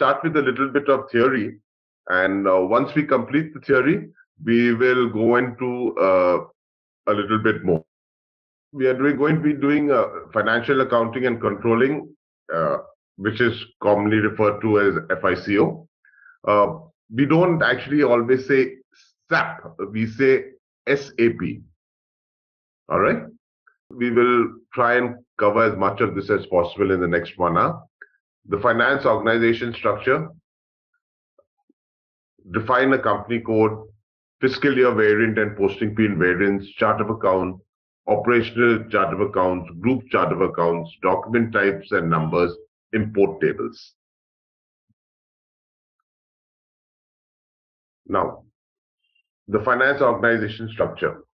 start with a little bit of theory, and once we complete the theory, we will go into a little bit more. We are going to be doing financial accounting and controlling, which is commonly referred to as FICO. We don't actually always say SAP, we say SAP. All right. We will try and cover as much of this as possible in the next 1 hour. The finance organization structure, define a company code, fiscal year variant and posting period variance, chart of account, operational chart of accounts, group chart of accounts, document types and numbers, import tables. Now, the finance organization structure.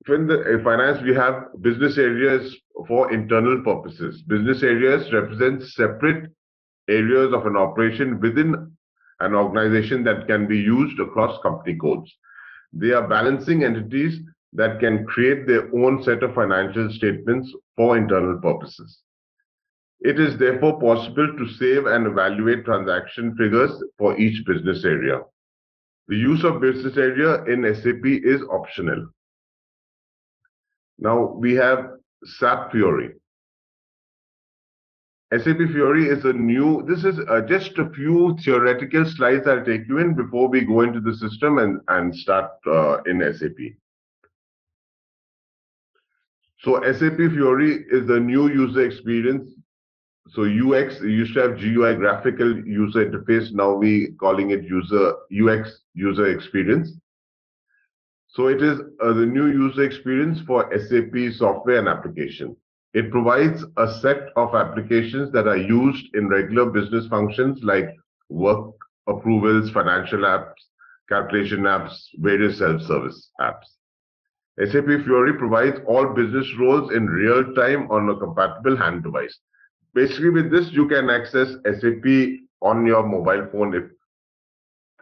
In the finance, we have business areas for internal purposes. Business areas represent separate areas of an operation within an organization that can be used across company codes. They are balancing entities that can create their own set of financial statements for internal purposes. It is therefore possible to save and evaluate transaction figures for each business area. The use of business area in SAP is optional. Now we have SAP Fiori. SAP Fiori is a new, this is just a few theoretical slides I'll take you in before we go into the system and start in SAP. So SAP Fiori is the new user experience. So UX, we used to have GUI, graphical user interface. Now we calling it UX, user experience. So it is the new user experience for SAP software and application. It provides a set of applications that are used in regular business functions like work approvals, financial apps, calculation apps, various self-service apps. SAP Fiori provides all business roles in real time on a compatible hand device. Basically, with this, you can access SAP on your mobile phone if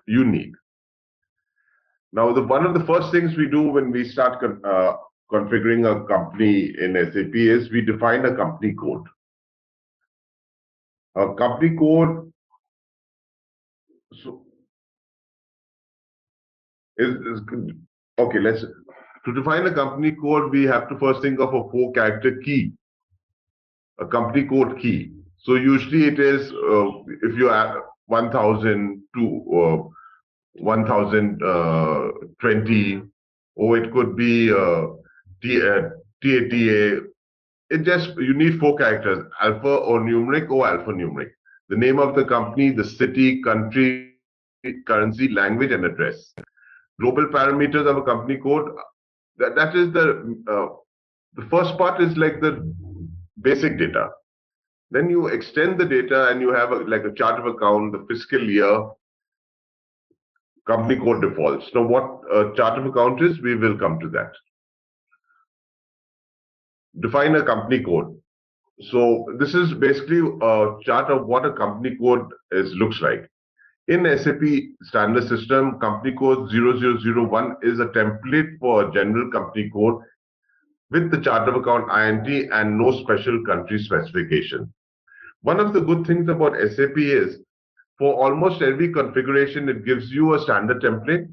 you need. Now, one of the first things we do when we start configuring a company in SAP is we define a company code. A company code okay. To define a company code, we have to first think of a 4-character key, a company code key. So usually it is if you add 1000 to 1020, or it could be TATA. It just, you need 4 characters, alpha or numeric or alphanumeric. The name of the company, the city, country, currency, language, and address. Global parameters of a company code. That is the first part is like the basic data. Then you extend the data and you have like a chart of account, the fiscal year, company code defaults. Now, what a chart of account is, we will come to that. Define a company code. So this is basically a chart of what a company code looks like. In SAP standard system, company code 0001 is a template for a general company code with the chart of account INT and no special country specification. One of the good things about SAP is for almost every configuration, it gives you a standard template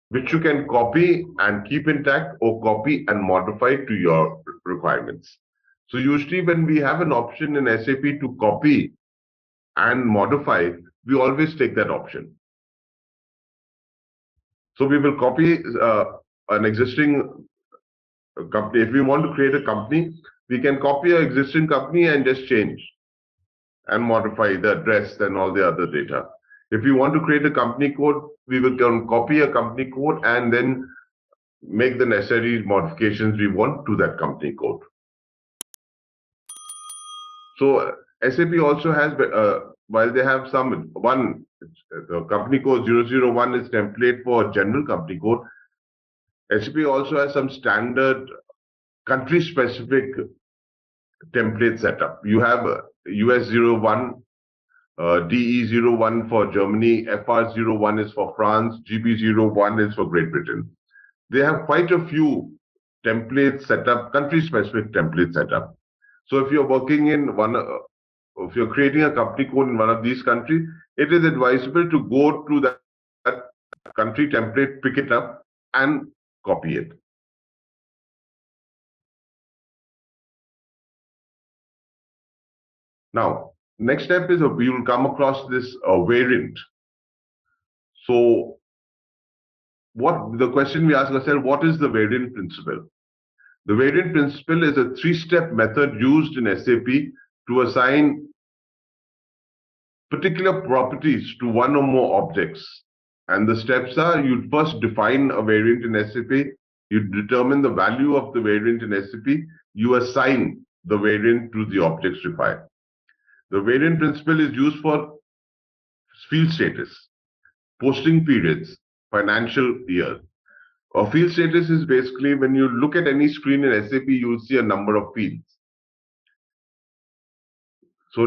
which you can copy and keep intact or copy and modify to your requirements. So usually when we have an option in SAP to copy and modify, we always take that option. So we will copy an existing company. If we want to create a company, we can copy an existing company and just change and modify the address and all the other data. If you want to create a company code, we will copy a company code and then make the necessary modifications we want to that company code. So SAP also has, while they have the company code 001 is template for general company code, SAP also has some standard country-specific template setup. You have US 01, DE 01 for Germany, FR 01 is for France, GB 01 is for Great Britain. They have quite a few templates set up, country-specific templates set up. So if you're working in if you're creating a company code in one of these countries, it is advisable to go to that country template, pick it up, and copy it. Now, next step is we will come across this variant. So, what the question we ask ourselves: what is the variant principle? The variant principle is a three-step method used in SAP to assign particular properties to one or more objects. And the steps are: you first define a variant in SAP, you determine the value of the variant in SAP, you assign the variant to the objects required. The variant principle is used for field status, posting periods, financial year. A field status is basically when you look at any screen in SAP, you'll see a number of fields. So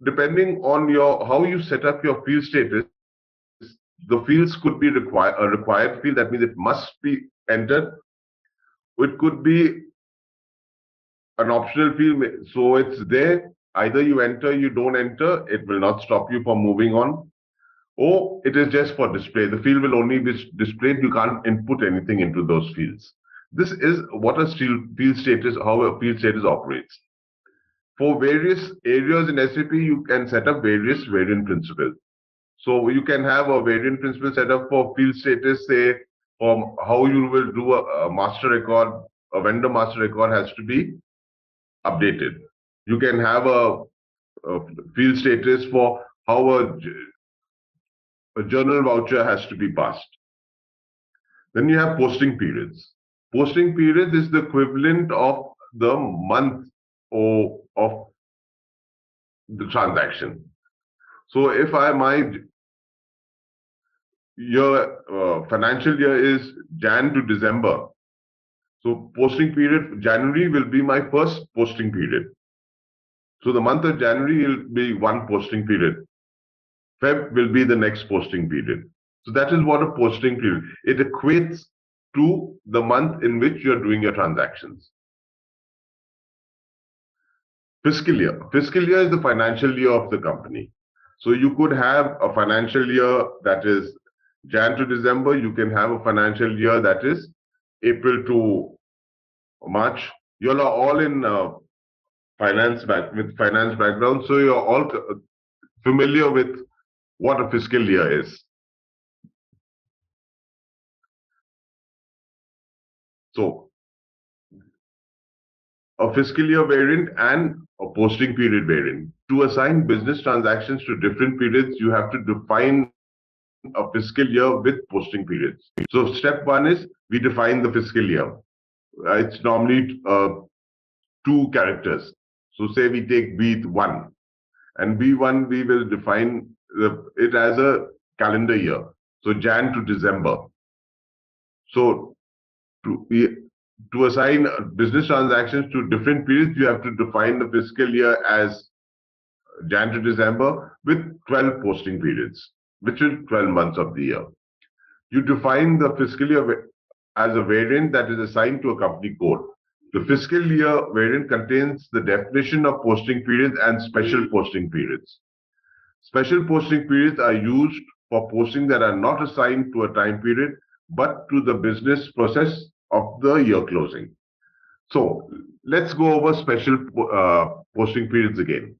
depending on how you set up your field status, the fields could be a required field. That means it must be entered. It could be an optional field. So it's there. Either you enter, you don't enter. It will not stop you from moving on. Or it is just for display. The field will only be displayed. You can't input anything into those fields. This is what a field status, how a field status operates. For various areas in SAP, you can set up various variant principles. So you can have a variant principle set up for field status, say, for how you will do a master record, a vendor master record has to be updated. You can have a field status for how a journal voucher has to be passed. Then you have posting periods. Posting periods is the equivalent of the month of the transaction. So if my financial year is Jan to December, so posting period January will be my first posting period. So the month of January will be one posting period. Feb will be the next posting period. So that is what a posting period. It equates to the month in which you're doing your transactions. Fiscal year. Fiscal year is the financial year of the company. So you could have a financial year that is Jan to December. You can have a financial year that is April to March. You all are all in finance background, so you're all familiar with what a fiscal year is. So a fiscal year variant and a posting period variant. To assign business transactions to different periods, you have to define a fiscal year with posting periods. So step one is we define the fiscal year. It's normally 2 characters. So say we take B1, and B1 we will define it as a calendar year. So Jan to December. So to assign business transactions to different periods, you have to define the fiscal year as Jan to December with 12 posting periods, which is 12 months of the year. You define the fiscal year as a variant that is assigned to a company code. The fiscal year variant contains the definition of posting periods and special posting periods. Special posting periods are used for posting that are not assigned to a time period, but to the business process of the year closing. So let's go over special posting periods again.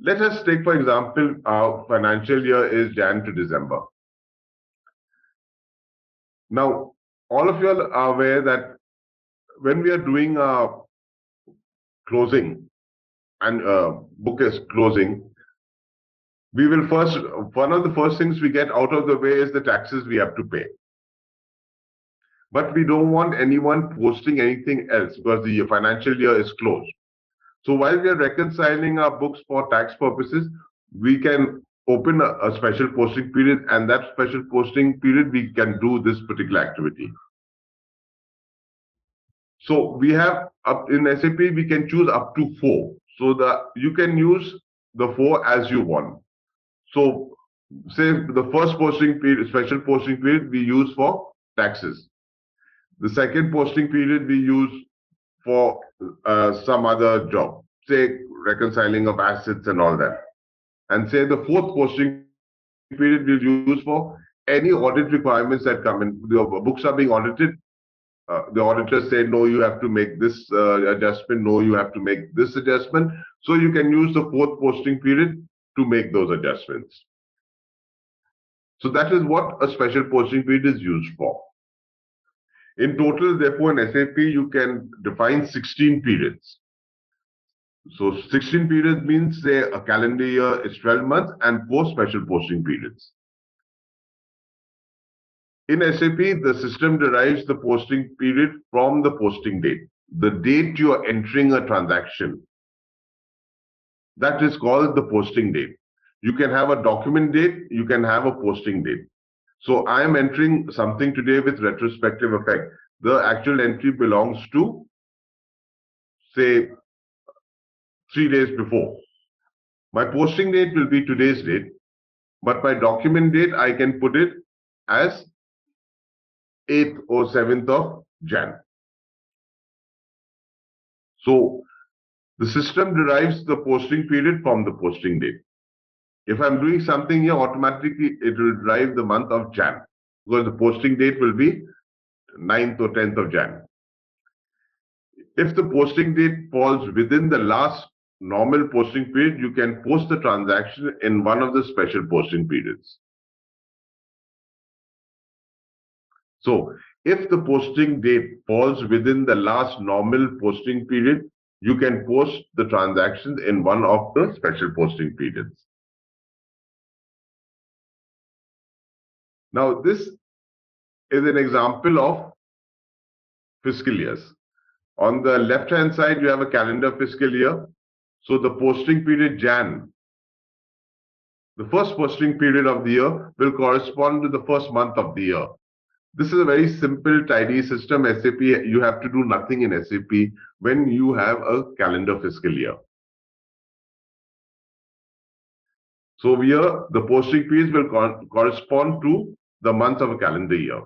Let us take, for example, our financial year is Jan to December. Now, all of you are aware that when we are doing closing and book is closing, we will one of the first things we get out of the way is the taxes we have to pay. But we don't want anyone posting anything else because the financial year is closed. So while we are reconciling our books for tax purposes, we can open a special posting period, and that special posting period we can do this particular activity. So we have in SAP we can choose up to 4. So you can use the 4 as you want. So say the first posting period, special posting period we use for taxes. The second posting period we use for some other job, say reconciling of assets and all that. And say the fourth posting period we'll use for any audit requirements that come in. The books are being audited. The auditor said, no, you have to make this adjustment. No, you have to make this adjustment. So you can use the fourth posting period to make those adjustments. So that is what a special posting period is used for. In total, therefore, in SAP, you can define 16 periods. So 16 periods means, say, a calendar year is 12 months and 4 special posting periods. In SAP, the system derives the posting period from the posting date. The date you are entering a transaction, that is called the posting date. You can have a document date, you can have a posting date. So I am entering something today with retrospective effect. The actual entry belongs to, say, 3 days before. My posting date will be today's date, but my document date, I can put it as 8th or 7th of Jan. So the system derives the posting period from the posting date. If I'm doing something here, automatically it will derive the month of Jan, because the posting date will be 9th or 10th of Jan. If the posting date falls within the last normal posting period, you can post the transaction in one of the special posting periods. So if the posting date falls within the last normal posting period, you can post the transaction in one of the special posting periods. Now, this is an example of fiscal years. On the left-hand side, you have a calendar fiscal year. So the posting period Jan, the first posting period of the year, will correspond to the first month of the year. This is a very simple, tidy system. SAP, you have to do nothing in SAP when you have a calendar fiscal year. So here, the posting periods will correspond to the months of a calendar year.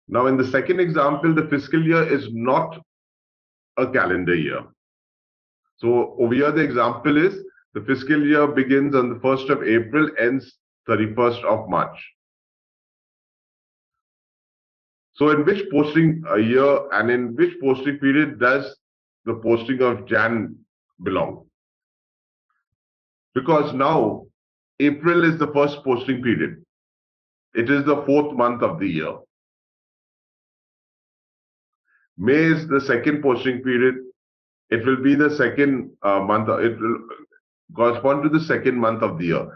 Now, in the second example, the fiscal year is not a calendar year. So over here, the example is the fiscal year begins on the 1st of April, ends 31st of March. So in which posting year and in which posting period does the posting of Jan belong? Because now April is the first posting period. It is the 4th month of the year. May is the second posting period. It will be the second month. It will correspond to the second month of the year.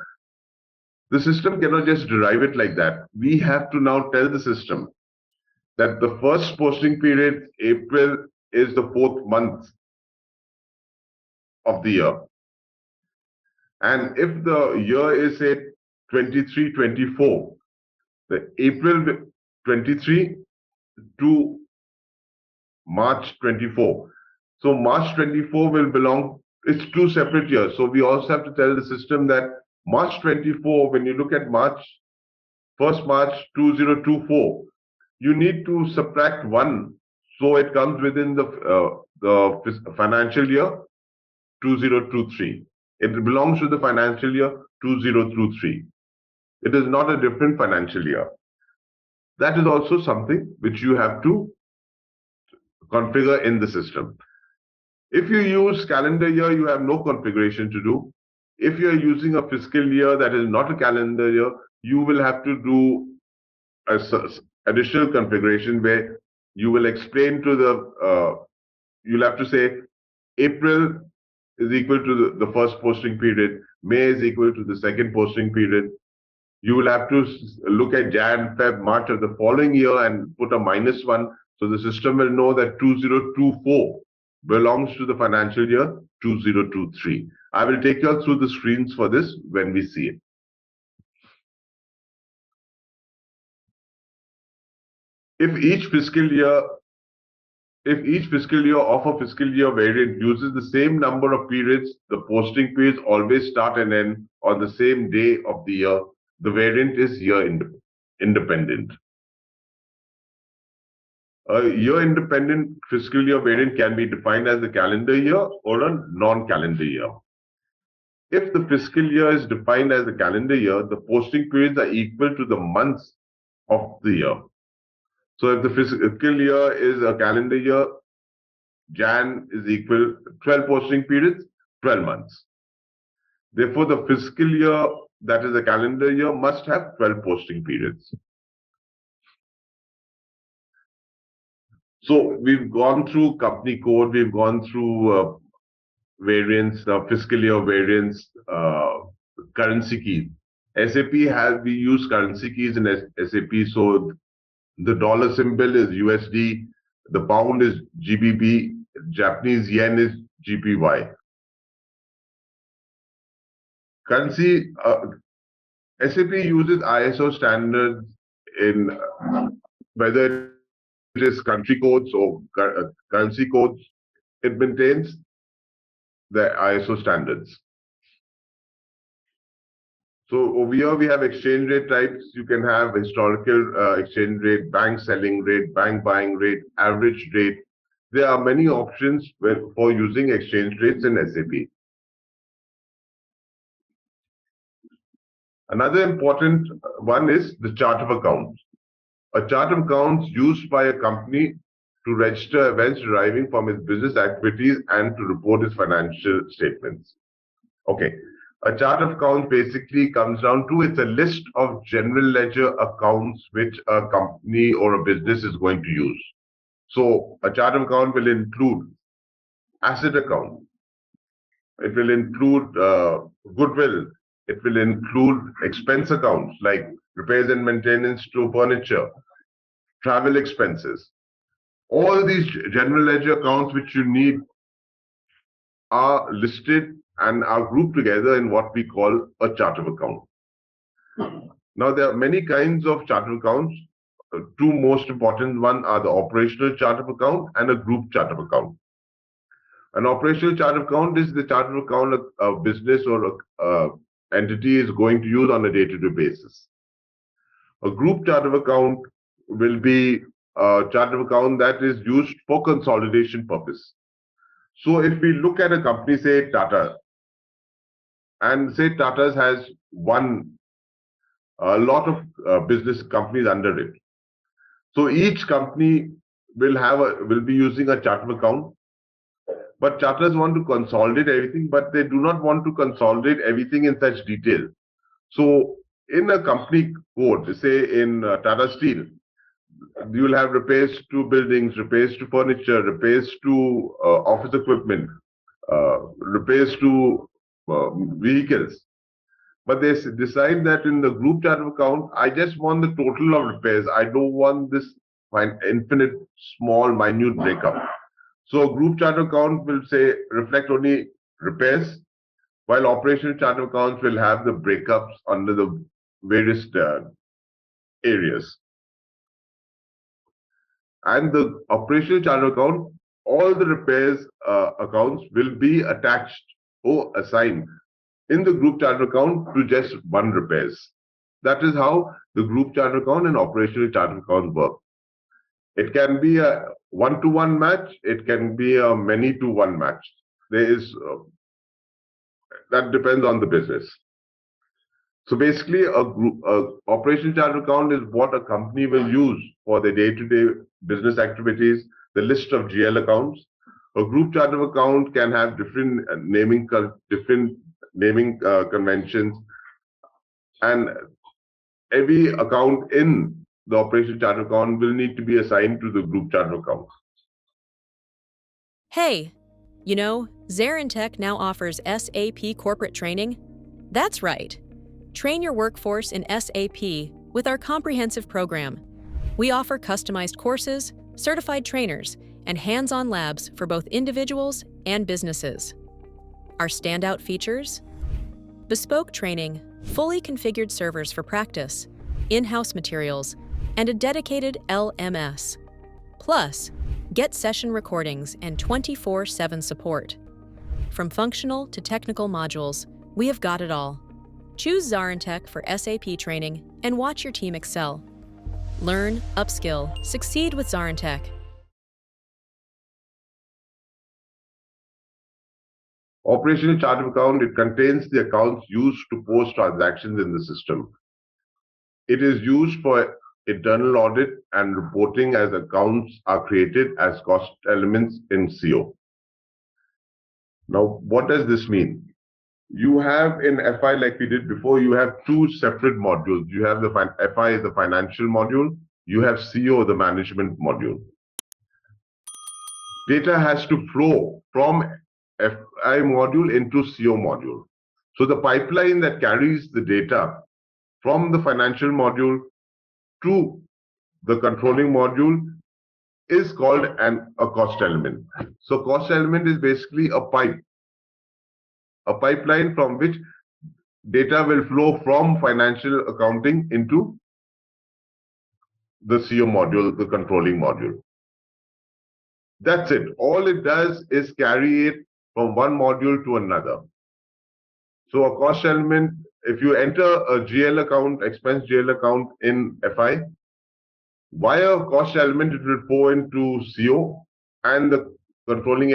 The system cannot just derive it like that. We have to now tell the system that the first posting period, April, is the 4th month of the year. And if the year is, say, 23-24, the April 23 to March 24. So March 24 will belong, it's 2 separate years. So we also have to tell the system that March 24, when you look at March, 1st March 2024, you need to subtract 1. So it comes within the financial year 2023. It belongs to the financial year 2023. It is not a different financial year. That is also something which you have to configure in the system. If you use calendar year, you have no configuration to do. If you are using a fiscal year that is not a calendar year, you will have to do additional configuration where you will explain to the, you'll have to say April is equal to the first posting period, May is equal to the second posting period. You will have to look at Jan, Feb, March of the following year and put a -1. So the system will know that 2024 belongs to the financial year 2023. I will take you through the screens for this when we see it. If each fiscal year of a fiscal year variant uses the same number of periods, the posting periods always start and end on the same day of the year. The variant is year independent. A year-independent fiscal year variant can be defined as a calendar year or a non-calendar year. If the fiscal year is defined as a calendar year, the posting periods are equal to the months of the year. So if the fiscal year is a calendar year, Jan is equal 12 posting periods, 12 months. Therefore, the fiscal year that is a calendar year must have 12 posting periods. So we've gone through company code, we've gone through variance, fiscal year variance, currency key. We use currency keys in SAP. So the dollar symbol is USD, the pound is GBP, Japanese yen is GPY. Currency, SAP uses ISO standards in whether it is country codes or currency codes. It maintains the ISO standards. So over here we have exchange rate types. You can have historical exchange rate, bank selling rate, bank buying rate, average rate. There are many options for using exchange rates in SAP. Another important one is the chart of accounts. A chart of accounts used by a company to register events deriving from its business activities and to report its financial statements. Okay. A chart of accounts basically comes down to it's a list of general ledger accounts which a company or a business is going to use. So a chart of account will include asset account. It will include goodwill. It will include expense accounts like repairs and maintenance to furniture, travel expenses. All these general ledger accounts which you need are listed and are grouped together in what we call a chart of account. Now, there are many kinds of chart of accounts. Two most important one are the operational chart of account and a group chart of account. An operational chart of account is the chart of account a business or a entity is going to use on a day-to-day basis. A group chart of account will be a chart of account that is used for consolidation purpose. So if we look at a company, say Tata, and say Tata's has a lot of business companies under it. So each company will be using a chart of account. But charters want to consolidate everything, but they do not want to consolidate everything in such detail. So in a company code, say in Tata Steel, you will have repairs to buildings, repairs to furniture, repairs to office equipment, repairs to vehicles. But they decide that in the group chart of account, I just want the total of repairs. I don't want this infinite, small, minute breakup. So a group chart of account will say reflect only repairs, while operational chart of accounts will have the breakups under the various areas. And the operational chart of account, all the repairs accounts will be attached or assigned in the group chart of account to just one repairs. That is how the group chart of account and operational chart of account work. It can be a one-to-one match. It can be a many-to-one match. That depends on the business. So basically, a operational chart of account is what a company will use for their day-to-day business activities, the list of GL accounts. A group chart of account can have different naming conventions, and every account in the operational chart of account will need to be assigned to the group chart of account. Hey, you know, ZaranTech now offers SAP corporate training. That's right. Train your workforce in SAP with our comprehensive program. We offer customized courses, certified trainers, and hands-on labs for both individuals and businesses. Our standout features? Bespoke training, fully configured servers for practice, in-house materials, and a dedicated LMS. Plus, get session recordings and 24/7 support. From functional to technical modules, we have got it all. Choose ZaranTech for SAP training and watch your team excel. Learn, upskill, succeed with ZaranTech. Operational chart of account, it contains the accounts used to post transactions in the system. It is used for internal audit and reporting as accounts are created as cost elements in CO. Now, what does this mean? You have in FI, like we did before, you have two separate modules. You have the FI, the financial module. You have CO, the management module. Data has to flow from FI module into CO module. So the pipeline that carries the data from the financial module to the controlling module is called a cost element. So cost element is basically a pipeline from which data will flow from financial accounting into the CO module, the controlling module. That's it. All it does is carry it from one module to another. So a cost element, if you enter a GL account, expense GL account in FI, via cost element, it will flow into CO, and the controlling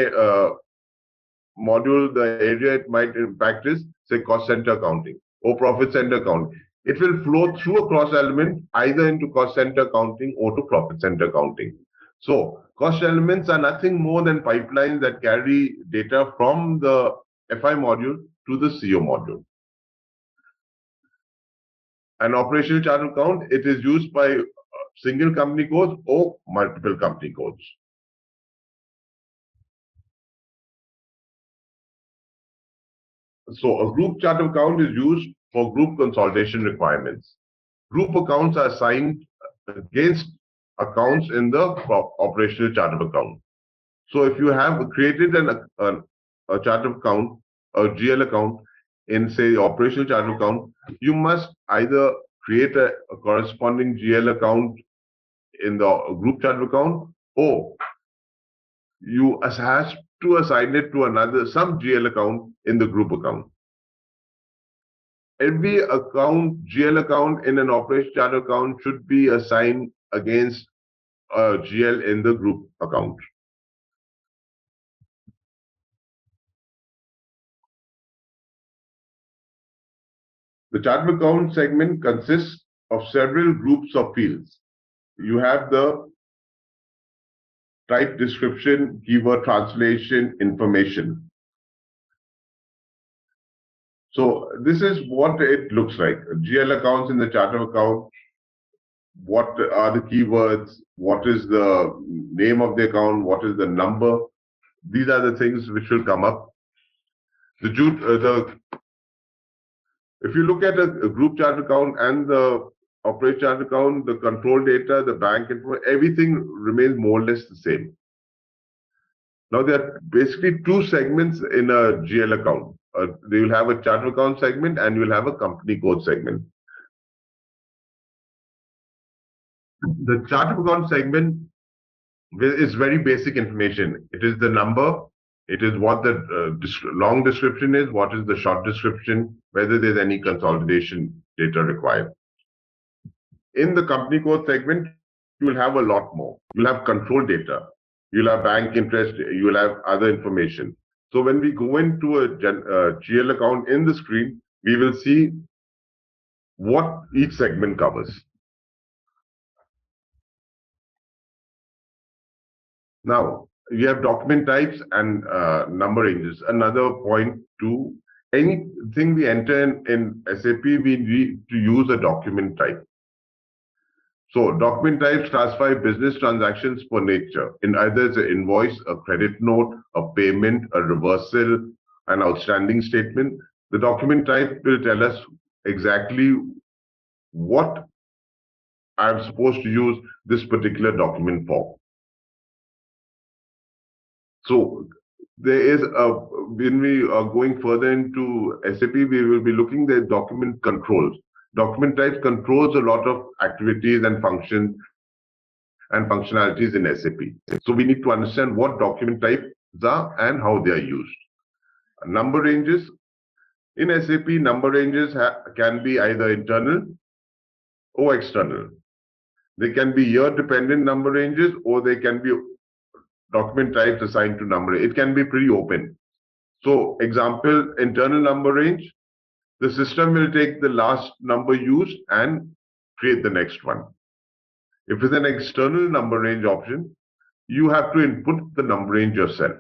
module, the area it might impact is, say, cost center accounting or profit center accounting. It will flow through a cross element either into cost center accounting or to profit center accounting. So cost elements are nothing more than pipelines that carry data from the FI module to the CO module. An operational chart account, it is used by single company codes or multiple company codes. So a group chart account is used for group consolidation requirements. Group accounts are assigned against accounts in the operational chart of account. So if you have created a chart of account, a GL account in, say, the operational chart of account, you must either create a corresponding GL account in the group chart of account, or you have to assign it to some GL account in the group account. Every account, GL account in an operational chart account should be assigned against a GL in the group account. The chart of account segment consists of several groups of fields. You have the type description, keyword translation, information. So this is what it looks like. GL accounts in the chart of account. What are the keywords? What is the name of the account? What is the number? These are the things which will come up. If you look at a group chart account and the operating chart account, the control data, the bank info, everything remains more or less the same. Now there are basically two segments in a GL account. They will have a chart of account segment and you will have a company code segment. The chart of account segment is very basic information. It is the number, it is what the long description is, what is the short description, whether there's any consolidation data required. In the company code segment, you will have a lot more. You'll have control data, you'll have bank interest, you'll have other information. So when we go into a GL account in the screen, we will see what each segment covers. Now, you have document types and number ranges. Another point too, anything we enter in SAP, we need to use a document type. So document types classify business transactions per nature in either it's an invoice, a credit note, a payment, a reversal, an outstanding statement. The document type will tell us exactly what I'm supposed to use this particular document for. So there is when we are going further into SAP, we will be looking at document controls. Document types controls a lot of activities and functions and functionalities in SAP. So we need to understand what document types are and how they are used. Number ranges. In SAP, number ranges can be either internal or external. They can be year-dependent number ranges, or they can be document types assigned to number. It can be pretty open. So, example, internal number range, the system will take the last number used and create the next one. If it's an external number range option, you have to input the number range yourself.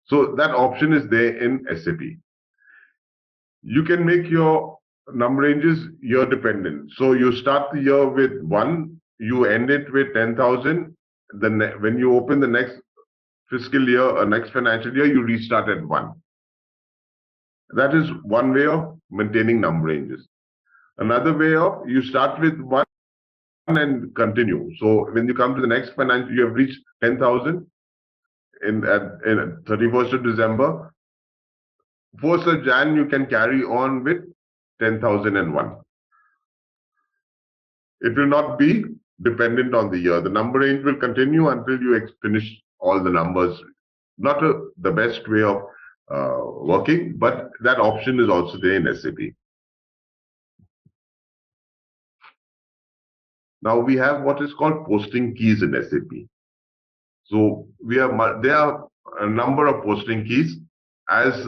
So that option is there in SAP. You can make your number ranges year dependent. So you start the year with 1, you end it with 10,000. Then when you open the next fiscal year or next financial year, you restart at 1. That is one way of maintaining number ranges. Another way of, you start with 1 and continue. So when you come to the next financial, you have reached 10,000 in 31st of December. 1st of Jan, you can carry on with 10,001. It will not be dependent on the year. The number range will continue until you finish all the numbers. Not the best way of working, but that option is also there in SAP. Now we have what is called posting keys in SAP. So there are a number of posting keys. As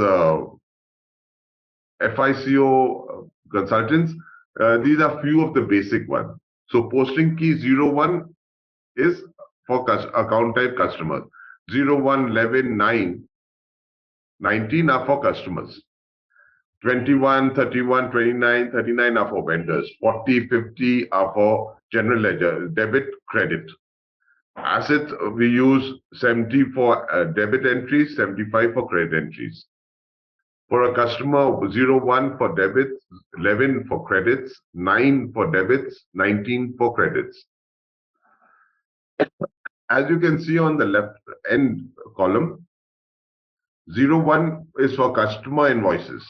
FICO consultants, these are few of the basic ones. So posting key 01 is for account type customers. 01, 11, 9, 19 are for customers. 21, 31, 29, 39 are for vendors. 40, 50 are for general ledger, debit, credit. Assets, we use 70 for debit entries, 75 for credit entries. For a customer, 01 for debits, 11 for credits, 9 for debits, 19 for credits. As you can see on the left end column, 01 is for customer invoices.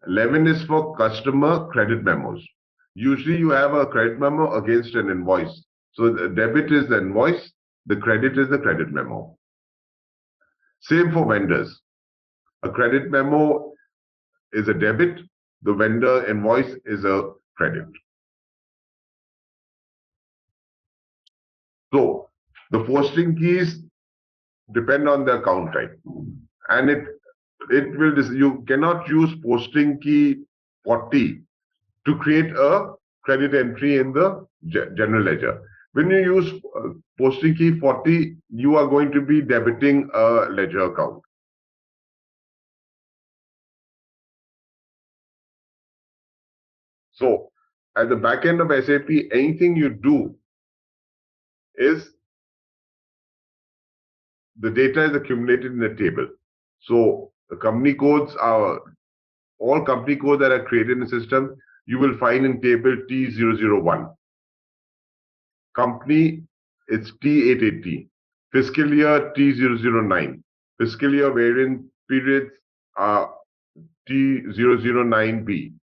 11 is for customer credit memos. Usually you have a credit memo against an invoice. So the debit is the invoice, the credit is the credit memo. Same for vendors. A credit memo is a debit, the vendor invoice is a credit. So the posting keys depend on the account type, and you cannot use posting key 40 to create a credit entry in the general ledger. When you use posting key 40, you are going to be debiting a ledger account. So at the back end of SAP, anything you do is the data is accumulated in a table. So the company codes are all company codes that are created in the system, you will find in table T001. Company, it's T880. Fiscal year T009. Fiscal year variant periods are T009B.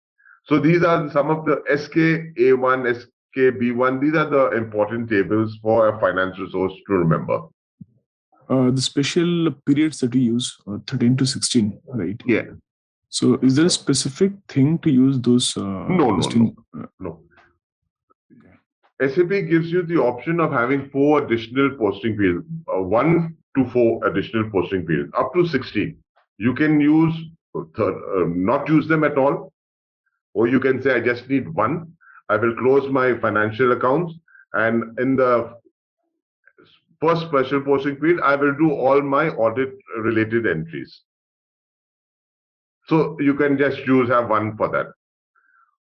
So these are some of the SKA1, SKB1. These are the important tables for a finance resource to remember. The special periods that we use, 13 to 16, right? Yeah. So is there a specific thing to use those? No. SAP gives you the option of having 4 additional posting periods, 1 to 4 additional posting periods, up to 16. You can use not use them at all, or you can say, I just need 1. I will close my financial accounts, and in the first special posting period, I will do all my audit-related entries. So you can just have 1 for that.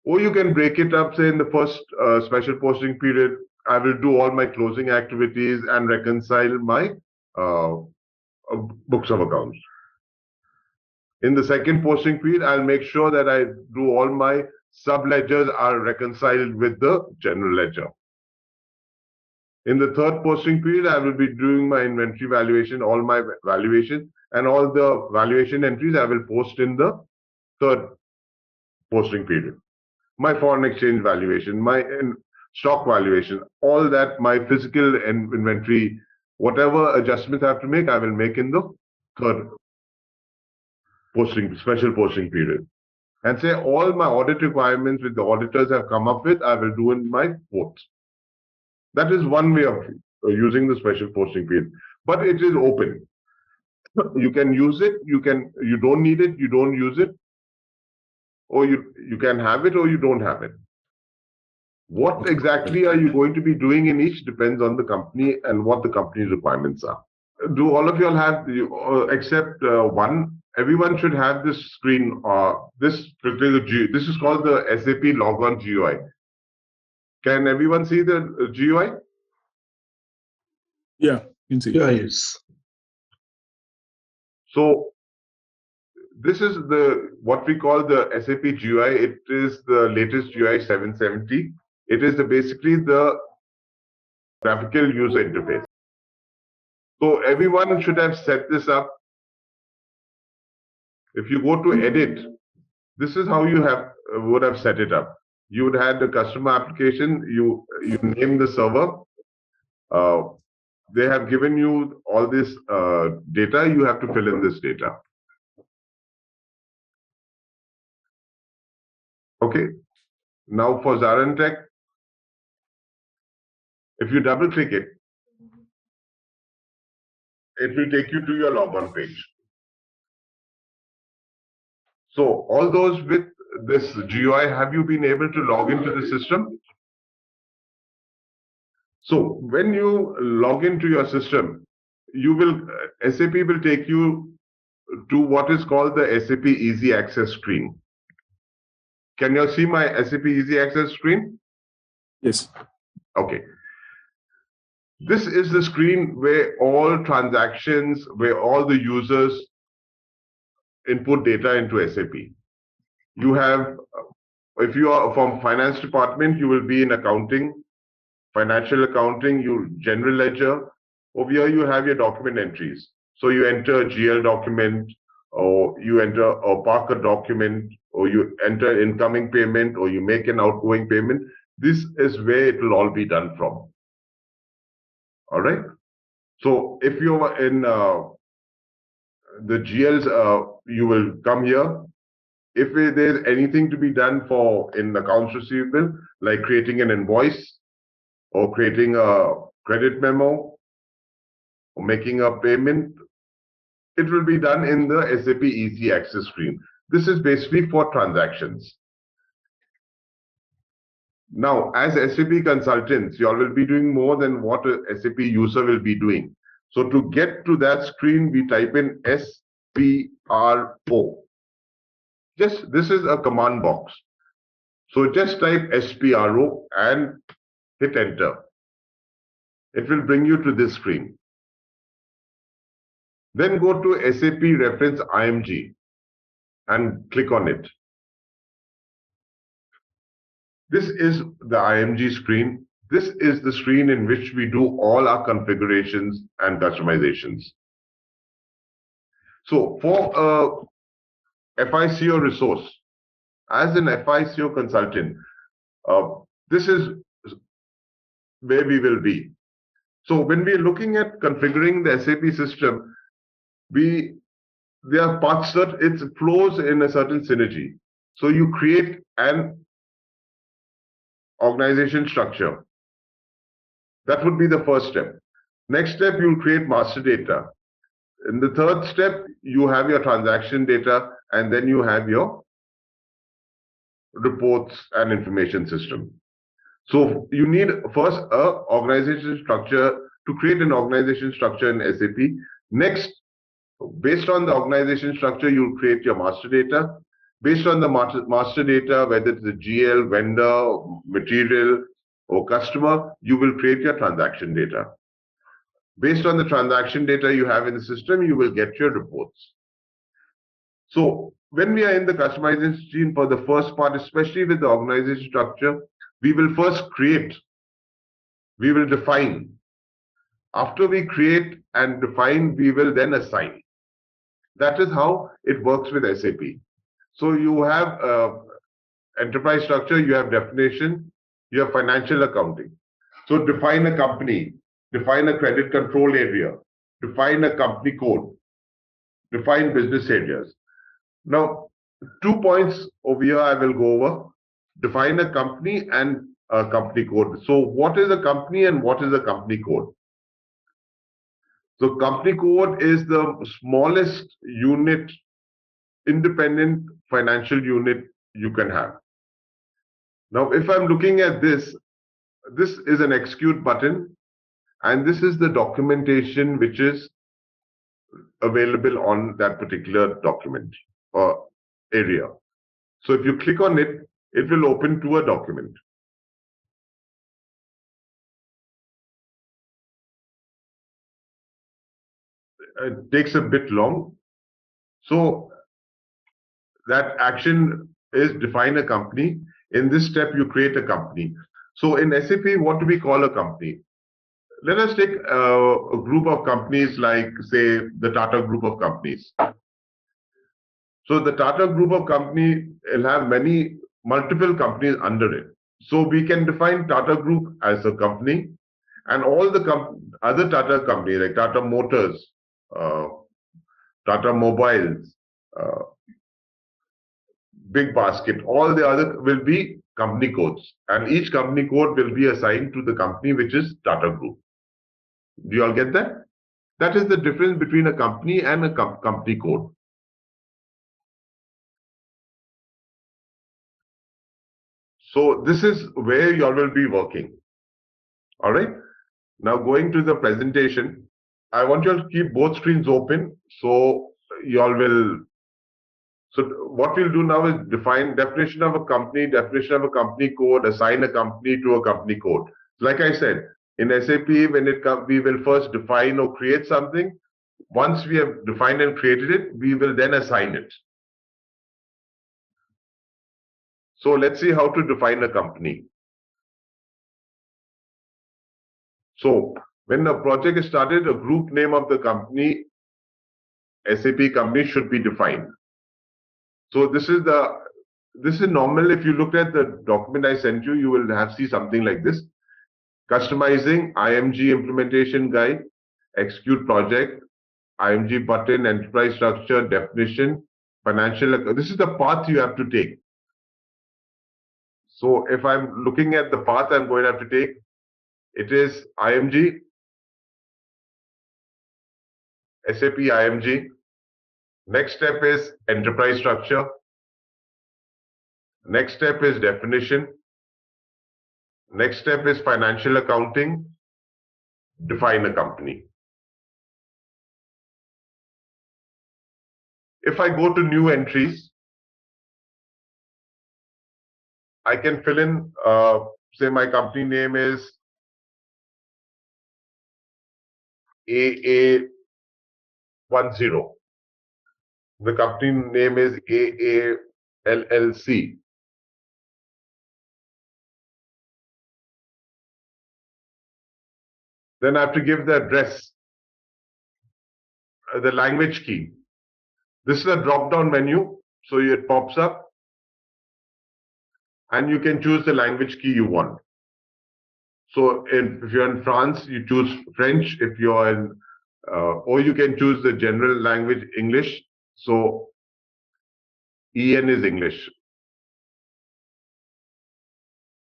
Or you can break it up, say in the first special posting period, I will do all my closing activities and reconcile my books of accounts. In the second posting period, I'll make sure that I do all my sub-ledgers are reconciled with the general ledger. In the third posting period, I will be doing my inventory valuation, all my valuation, and all the valuation entries I will post in the third posting period. My foreign exchange valuation, my stock valuation, all that, my physical inventory, whatever adjustments I have to make, I will make in the third special posting period. and say all my audit requirements which the auditors have come up with, I will do in my port. That is one way of using the special posting field, but it is open. You can use it, you don't need it, you don't use it, or you can have it or you don't have it. What exactly are you going to be doing in each depends on the company and what the company's requirements are. Do all of you all have, except one, everyone should have this screen, this is called the SAP Logon GUI. Can everyone see the GUI? Yeah, you can see. Yeah, yes. So this is what we call the SAP GUI. It is the latest GUI 770. It is basically the graphical user interface. So everyone should have set this up. If you go to edit, this is how you would have set it up. You would have the customer application. You name the server. They have given you all this data. You have to fill in this data. Okay. Now for ZaranTech, if you double click it, it will take you to your logon page. So all those with this GUI, have you been able to log into the system? So when you log into your system, SAP will take you to what is called the SAP Easy Access screen. Can you see my SAP Easy Access screen? Yes. Okay. This is the screen where all transactions, where all the users input data into SAP. You have, if you are from finance department, you will be in accounting, financial accounting, general ledger. Over here, you have your document entries. So you enter a GL document, or you enter a Parker document, or you enter incoming payment, or you make an outgoing payment. This is where it will all be done from. All right. So if you are in the GLs, you will come here. If there's anything to be done in accounts receivable, like creating an invoice or creating a credit memo or making a payment, it will be done in the SAP Easy Access screen. This is basically for transactions. Now, as SAP consultants, you all will be doing more than what a SAP user will be doing. So to get to that screen, we type in SPRO. This is a command box. So just type SPRO and hit enter. It will bring you to this screen. Then go to SAP reference IMG and click on it. This is the IMG screen. This is the screen in which we do all our configurations and customizations. So for a FICO resource, as an FICO consultant, this is where we will be. So when we are looking at configuring the SAP system, there are parts that it flows in a certain synergy. So you create an organization structure. That would be the first step. Next step, you'll create master data. In the third step, you have your transaction data, and then you have your reports and information system. So you need first an organization structure to create an organization structure in SAP. Next, based on the organization structure, you'll create your master data. Based on the master data, whether it's a GL, vendor, material, or customer, you will create your transaction data. Based on the transaction data you have in the system, you will get your reports. So when we are in the customization screen for the first part, especially with the organization structure, we will first create, we will define. After we create and define, we will then assign. That is how it works with SAP. So you have enterprise structure, you have definition, you have financial accounting. So define a company, define a credit control area, define a company code, define business areas. Now, 2 points over here I will go over. Define a company and a company code. So what is a company and what is a company code? So company code is the smallest unit, independent financial unit you can have. Now, if I'm looking at this, this is an execute button, and this is the documentation which is available on that particular document or area. So if you click on it, it will open to a document. It takes a bit long. So that action is define a company. In this step, you create a company. So in SAP, what do we call a company? Let us take a group of companies like, say, the Tata group of companies. So the Tata group of company will have multiple companies under it. So we can define Tata Group as a company, and all the other Tata companies like Tata Motors, uh, Tata Mobiles, uh, Big Basket, all the other will be company codes, and each company code will be assigned to the company which is Tata Group. Do you all get that? That is the difference between a company and a company code. So this is where you all will be working. All right. Now going to the presentation, I want you all to keep both screens open. So you all will. So what we'll do now is define definition of a company code, assign a company to a company code. Like I said, in SAP, when it comes, we will first define or create something. Once we have defined and created it, we will then assign it. So let's see how to define a company. So when a project is started, a group name of the company, SAP company should be defined. So this is normal. If you look at the document I sent you, you will have see something like this. Customizing IMG implementation guide, execute project, IMG button, enterprise structure, definition, financial. This is the path you have to take. So if I'm looking at the path I'm going to have to take, it is IMG, SAP IMG. Next step is enterprise structure. Next step is definition. Next step is financial accounting. Define a company. If I go to new entries, I can fill in, say my company name is AA10. The company name is AA LLC. Then I have to give the address, the language key. This is a drop-down menu, so it pops up, and you can choose the language key you want. So if you're in France, you choose French. If you're in, or you can choose the general language English. So EN is English.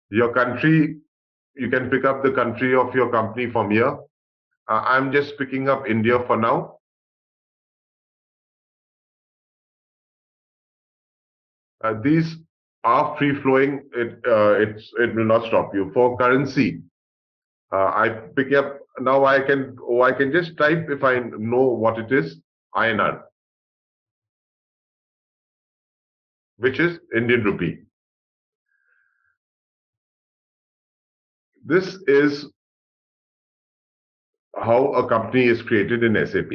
Your country, you can pick up the country of your company from here. I'm just picking up India for now. These are free flowing. It will not stop you. For currency, I pick up now. I can just type if I know what it is. INR, which is Indian rupee. This is how a company is created in SAP.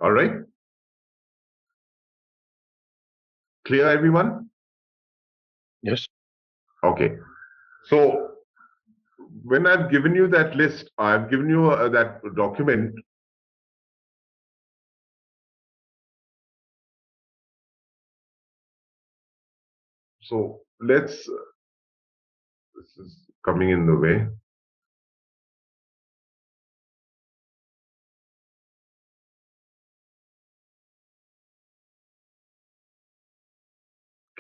All right. Clear, everyone? Yes. Okay. So when I've given you that list, I've given you that document. So let's, this is coming in the way.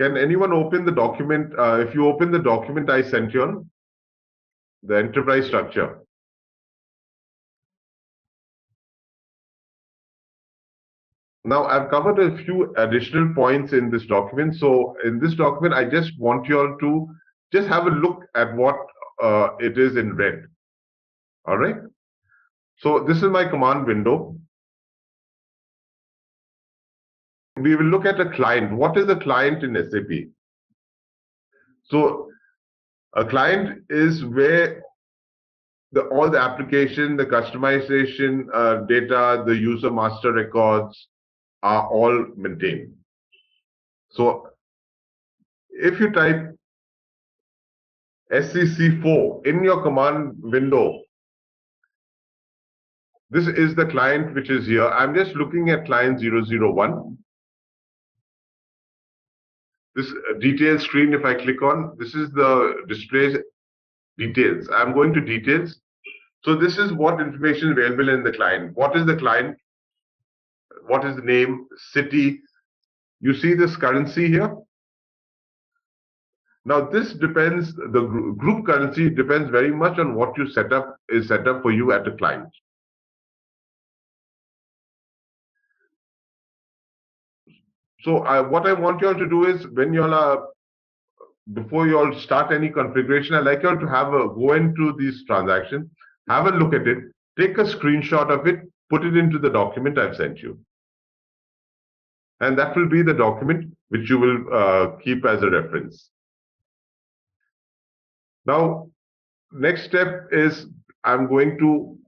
Can anyone open the document? If you open the document I sent you on the enterprise structure. Now, I've covered a few additional points in this document. So in this document, I just want you all to just have a look at what it is in red. All right. So this is my command window. We will look at a client. What is a client in SAP? So a client is where all the application, the customization data, the user master records are all maintained. So if you type SCC4 in your command window, this is the client which is here. I'm just looking at client 001. This details screen, if I click on, this is the display details. I'm going to details. So this is what information available in the client. What is the client? What is the name, city? You see this currency here? Now this depends, the group currency depends very much on what you set up for you at a client. So what I want you all to do is when you all are, before you all start any configuration, I'd like you all to have a go into these transactions, have a look at it, take a screenshot of it, put it into the document I've sent you. And that will be the document which you will keep as a reference. Now, next step is I'm going to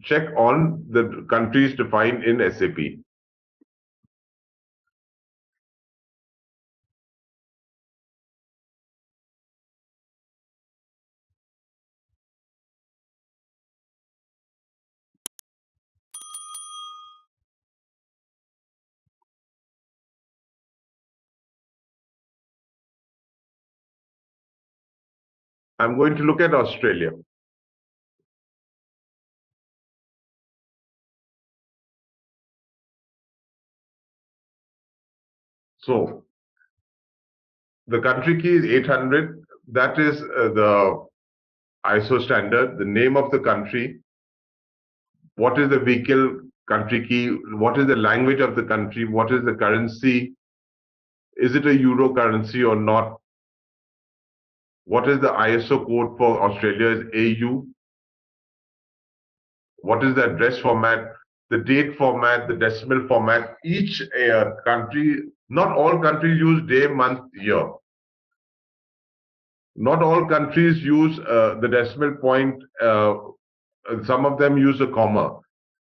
check on the countries defined in SAP. I'm going to look at Australia. So the country key is 800. That is the ISO standard, the name of the country. What is the vehicle country key? What is the language of the country? What is the currency? Is it a euro currency or not? What is the ISO code for Australia? Is AU. What is the address format? The date format, the decimal format. Each country, not all countries use day, month, year. Not all countries use the decimal point. Some of them use a comma.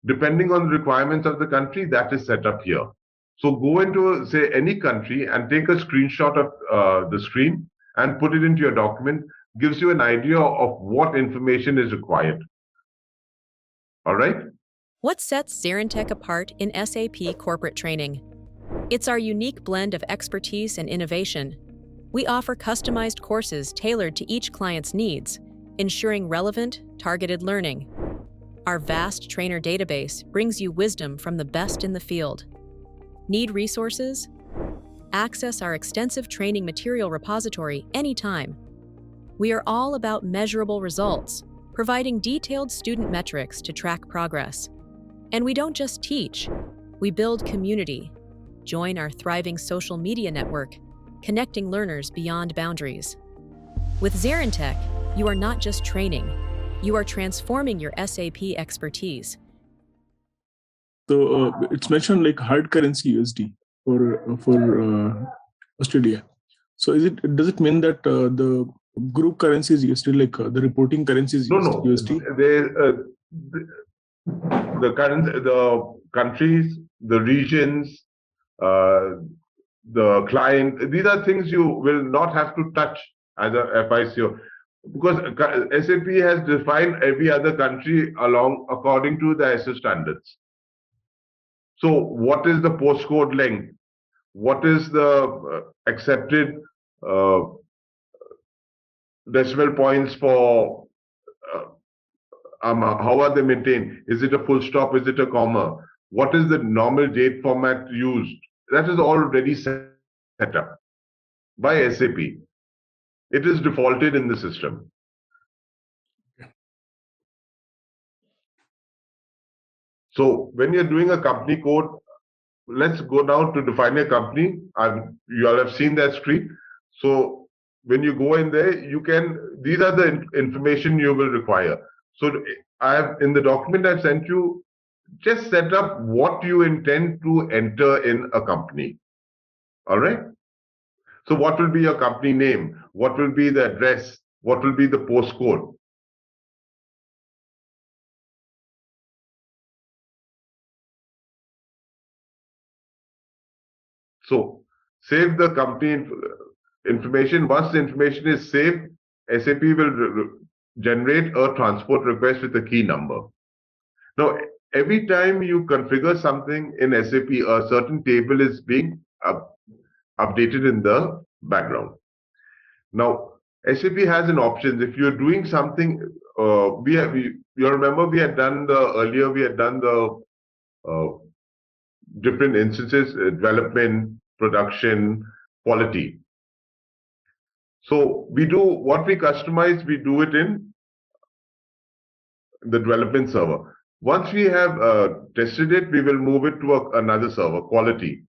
Depending on the requirements of the country, that is set up here. So go into, say, any country and take a screenshot of the screen and put it into your document. Gives you an idea of what information is required. All right? What sets ZaranTech apart in SAP corporate training? It's our unique blend of expertise and innovation. We offer customized courses tailored to each client's needs, ensuring relevant, targeted learning. Our vast trainer database brings you wisdom from the best in the field. Need resources? Access our extensive training material repository anytime. We are all about measurable results, providing detailed student metrics to track progress. And we don't just teach, we build community. Join our thriving social media network, connecting learners beyond boundaries. With ZaranTech, you are not just training, you are transforming your SAP expertise. So it's mentioned like hard currency USD for Australia. So does it mean that the group currency is USD, like the reporting currency is USD? The countries, the regions, the client, these are things you will not have to touch as a FICO, because SAP has defined every other country according to the ISO standards. So what is the postcode length? What is the accepted decimal points for how are they maintained? Is it a full stop? Is it a comma? What is the normal date format used? That is already set up by SAP. It is defaulted in the system. So when you're doing a company code, let's go now to define a company. You all have seen that screen. So when you go in there, these are the information you will require. So in the document I've sent you, just set up what you intend to enter in a company. All right. So what will be your company name? What will be the address? What will be the postcode? So save the company information. Once the information is saved, SAP will generate a transport request with a key number. Now, every time you configure something in SAP, a certain table is being updated in the background. Now, SAP has an option. If you're doing something, you remember we had done the different instances, development, production, quality. So we do what we customize, we do it in the development server. Once we have tested it, we will move it to another server, quality.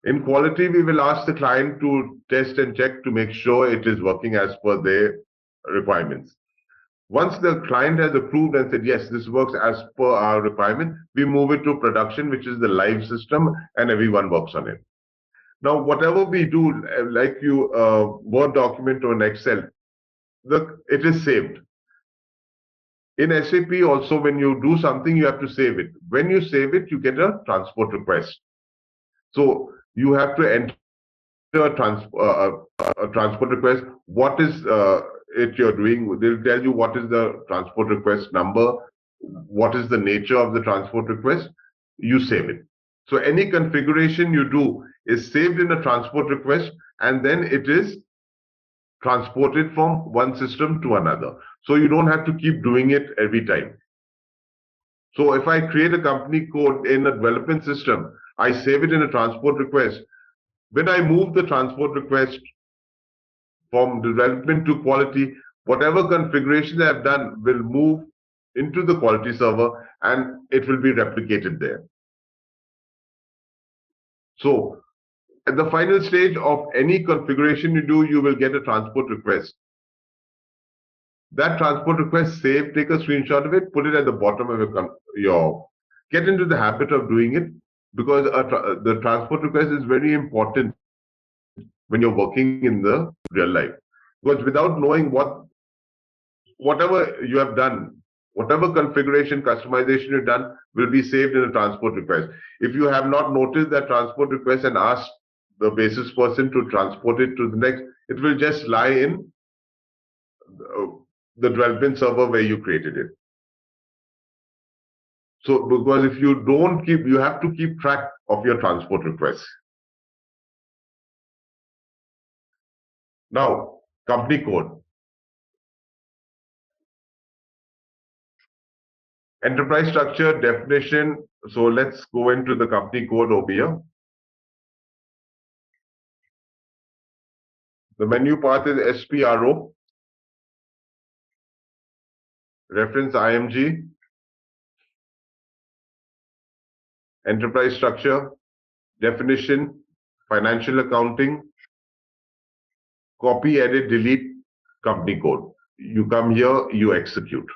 In quality, we will ask the client to test and check to make sure it is working as per their requirements. Once the client has approved and said, yes, this works as per our requirement, we move it to production, which is the live system, and everyone works on it. Now, whatever we do, like you Word document or an Excel, it is saved. In SAP also, when you do something, you have to save it. When you save it, you get a transport request. So you have to enter a transport request. What is it you're doing? They'll tell you what is the transport request number, what is the nature of the transport request. You save it. So any configuration you do is saved in a transport request, and then it is transported from one system to another. So you don't have to keep doing it every time. So if I create a company code in a development system, I save it in a transport request. When I move the transport request from development to quality, whatever configuration I've done will move into the quality server and it will be replicated there. So at the final stage of any configuration you do, you will get a transport request. That transport request, save, take a screenshot of it, put it at the bottom of your get into the habit of doing it, because the transport request is very important when you're working in the real life. Because without knowing whatever you have done, whatever configuration, customization you've done will be saved in a transport request. If you have not noticed that transport request and asked the basis person to transport it to the next, it will just lie in the development server where you created it. So because if you don't you have to keep track of your transport requests. Now, company code. Enterprise structure, definition. So let's go into the company code over here. The menu path is SPRO. Reference IMG. Enterprise structure, definition, financial accounting, copy, edit, delete, company code. You come here, you execute.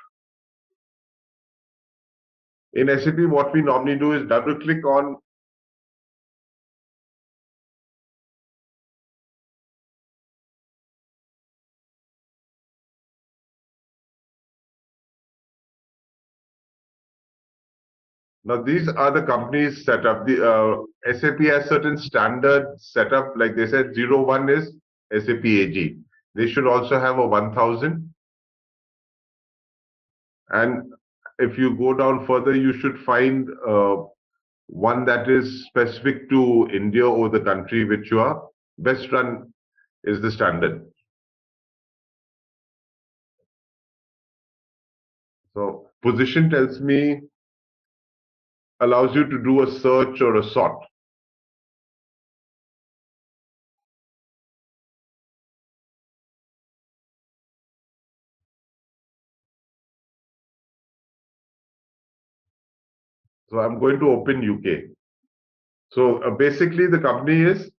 In SAP, what we normally do is double click on now these are the companies set up. The SAP has certain standard setup, like they said 01 is SAP AG. They should also have a 1000. And if you go down further, you should find one that is specific to India or the country which you are. Best run is the standard. So position tells me, allows you to do a search or a sort. So I'm going to open UK. So basically the company is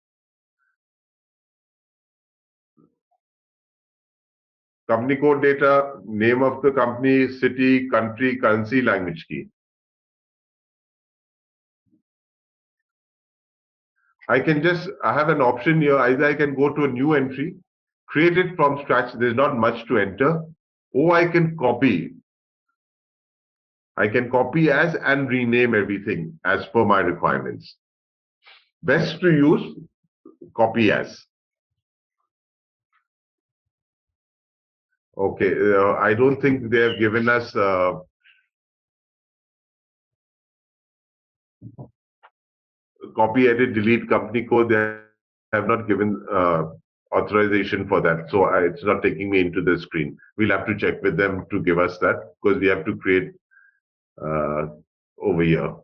company code data, name of the company, city, country, currency, language key. I have an option here. Either I can go to a new entry, create it from scratch. There's not much to enter, or I can copy. I can copy as and rename everything as per my requirements. Best to use copy as. Okay, I don't think they have given us copy, edit, delete company code. They have not given authorization for that. So it's not taking me into the screen. We'll have to check with them to give us that because we have to create over here.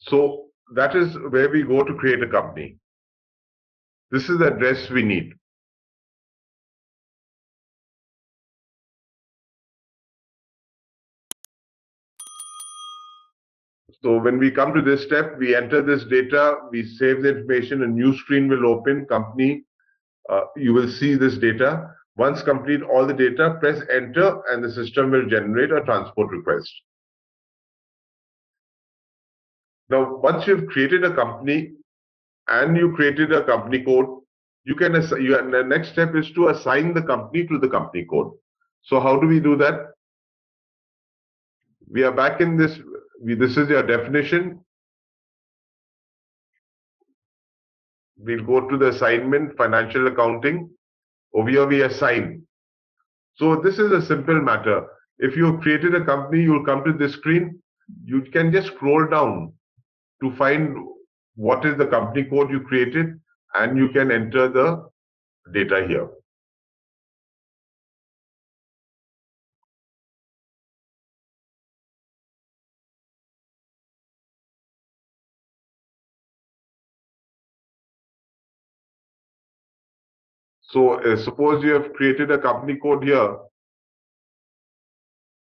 So that is where we go to create a company. This is the address we need. So when we come to this step, we enter this data, we save the information, a new screen will open, company. You will see this data. Once complete all the data, press enter and the system will generate a transport request. Now, once you've created a company and you created a company code, the next step is to assign the company to the company code. So how do we do that? We are back in this. This is your definition. We'll go to the assignment, financial accounting. Over here we assign. So this is a simple matter. If you created a company, you'll come to this screen. You can just scroll down to find what is the company code you created, and you can enter the data here. So suppose you have created a company code here.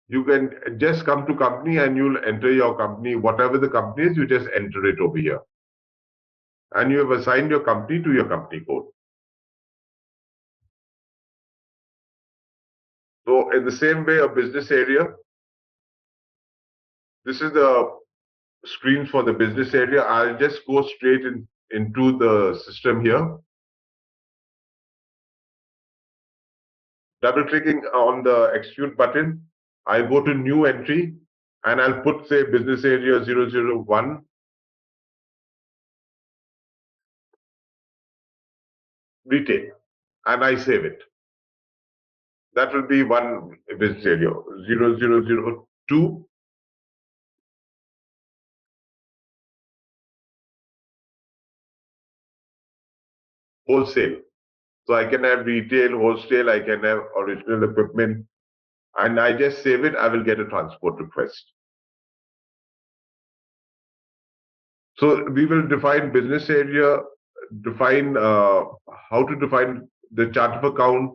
You can just come to company and you'll enter your company, whatever the company is, you just enter it over here. And you have assigned your company to your company code. So in the same way, a business area, this is the screen for the business area. I'll just go straight into the system here. Double clicking on the execute button, I'll go to new entry and I'll put, say, business area 001. Retail, and I save it. That will be one business area, 0002. Wholesale. So I can have retail, wholesale, I can have original equipment, and I just save it, I will get a transport request. So we will define business area, define how to define the chart of account,